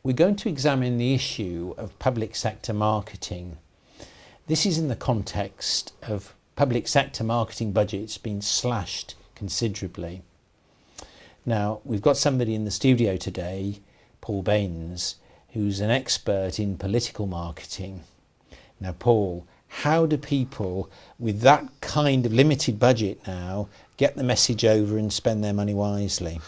we're going to examine the issue of public sector marketing. This is in the context of public sector marketing budgets being slashed considerably. Now, we've got somebody in the studio today, Paul Baines, who's an expert in political marketing. Now, Paul, how do people with that kind of limited budget now get the message over and spend their money wisely?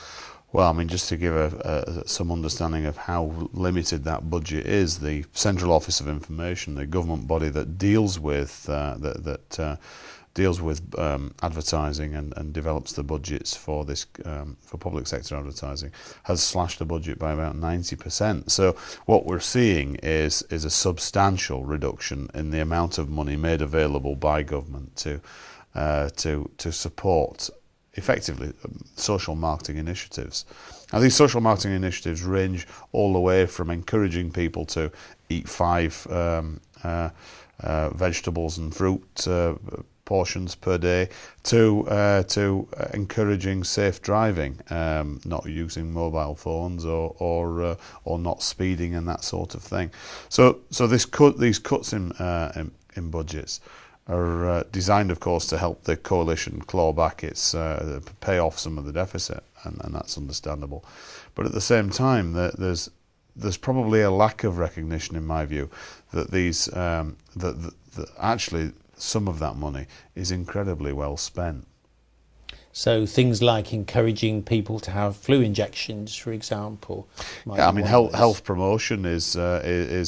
Well, I mean, just to give some understanding of how limited that budget is, the Central Office of Information, the government body that deals with advertising and develops the budgets for this for public sector advertising, has slashed the budget by about 90%. So what we're seeing is a substantial reduction in the amount of money made available by government to support effectively social marketing initiatives. Now, these social marketing initiatives range all the way from encouraging people to eat 5 vegetables and fruit portions per day to encouraging safe driving, not using mobile phones or not speeding and that sort of thing. So these cuts in budgets are designed, of course, to help the coalition claw back its pay off some of the deficit, and that's understandable. But at the same time, there's probably a lack of recognition, in my view, that these that actually some of that money is incredibly well spent. So things like encouraging people to have flu injections, for example. Yeah, I mean, health promotion is a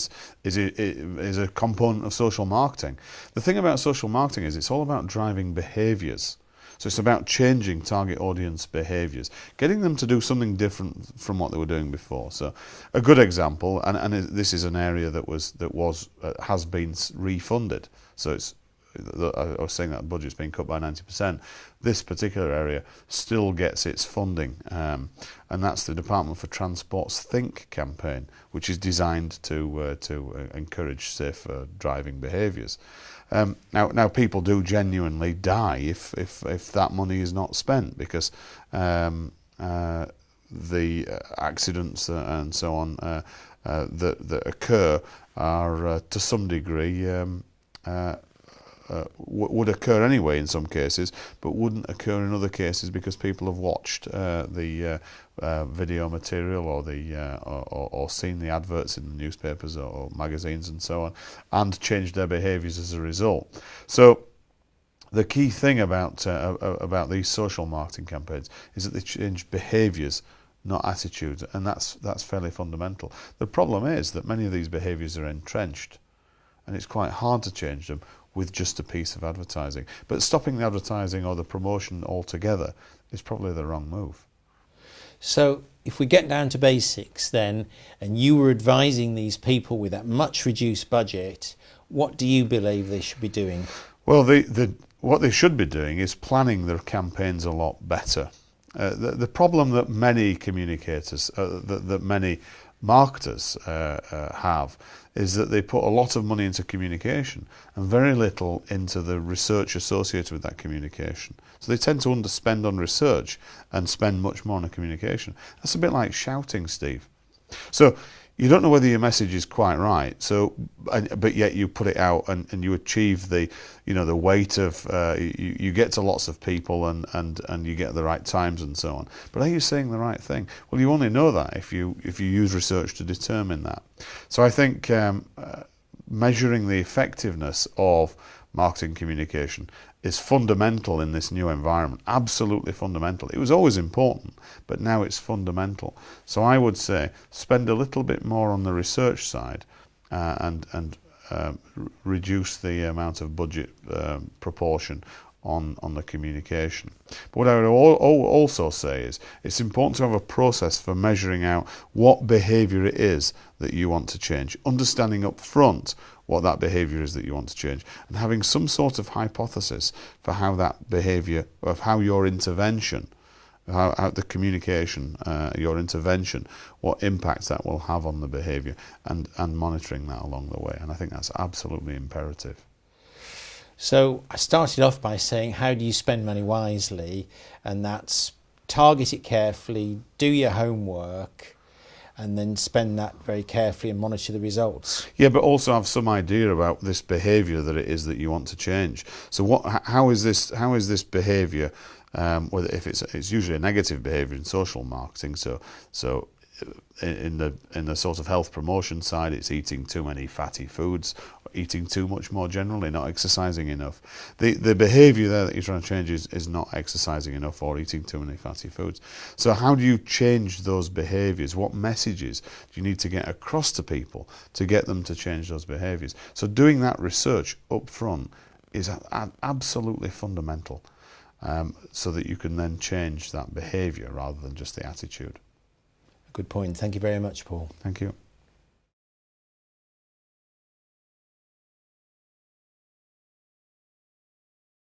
component of social marketing. The thing about social marketing is it's all about driving behaviours. So it's about changing target audience behaviours, getting them to do something different from what they were doing before. So a good example, and this is an area that has been refunded. So it's, I was saying that the budget's been cut by 90%. This particular area still gets its funding, and that's the Department for Transport's Think campaign, which is designed to encourage safer driving behaviours. Now people do genuinely die if that money is not spent, because the accidents and so on that occur are to some degree would occur anyway in some cases, but wouldn't occur in other cases because people have watched the video material or seen the adverts in the newspapers or magazines and so on, and changed their behaviours as a result. So the key thing about these social marketing campaigns is that they change behaviours, not attitudes, and that's fairly fundamental. The problem is that many of these behaviours are entrenched, and it's quite hard to change them with just a piece of advertising. But stopping the advertising or the promotion altogether is probably the wrong move. So if we get down to basics then, and you were advising these people with that much reduced budget, what do you believe they should be doing? Well, what they should be doing is planning their campaigns a lot better. The problem that many communicators, that many marketers have, is that they put a lot of money into communication and very little into the research associated with that communication. So they tend to underspend on research and spend much more on communication. That's a bit like shouting, Steve. So you don't know whether your message is quite right, but yet you put it out and you achieve the weight of you get to lots of people and you get the right times and so on. But are you saying the right thing? Well, you only know that if you use research to determine that. So I think measuring the effectiveness of marketing communication is fundamental in this new environment, absolutely fundamental. It was always important, but now it's fundamental. So I would say spend a little bit more on the research side and reduce the amount of budget proportion on the communication. But what I would also say is it's important to have a process for measuring out what behaviour it is that you want to change, understanding up front what that behaviour is that you want to change, and having some sort of hypothesis for how that behaviour, of how your intervention, how the communication, your intervention, what impacts that will have on the behaviour, and monitoring that along the way. And I think that's absolutely imperative. So I started off by saying, how do you spend money wisely? And that's target it carefully, do your homework, and then spend that very carefully and monitor the results. Yeah, but also have some idea about this behaviour that it is that you want to change. So how is this behaviour, whether if it's usually a negative behaviour in social marketing, so in the sort of health promotion side, it's eating too many fatty foods, eating too much more generally, not exercising enough. The behaviour there that you're trying to change is not exercising enough or eating too many fatty foods. So how do you change those behaviours? What messages do you need to get across to people to get them to change those behaviours? So doing that research up front is absolutely fundamental, so that you can then change that behaviour rather than just the attitude. Good point. Thank you very much, Paul. Thank you.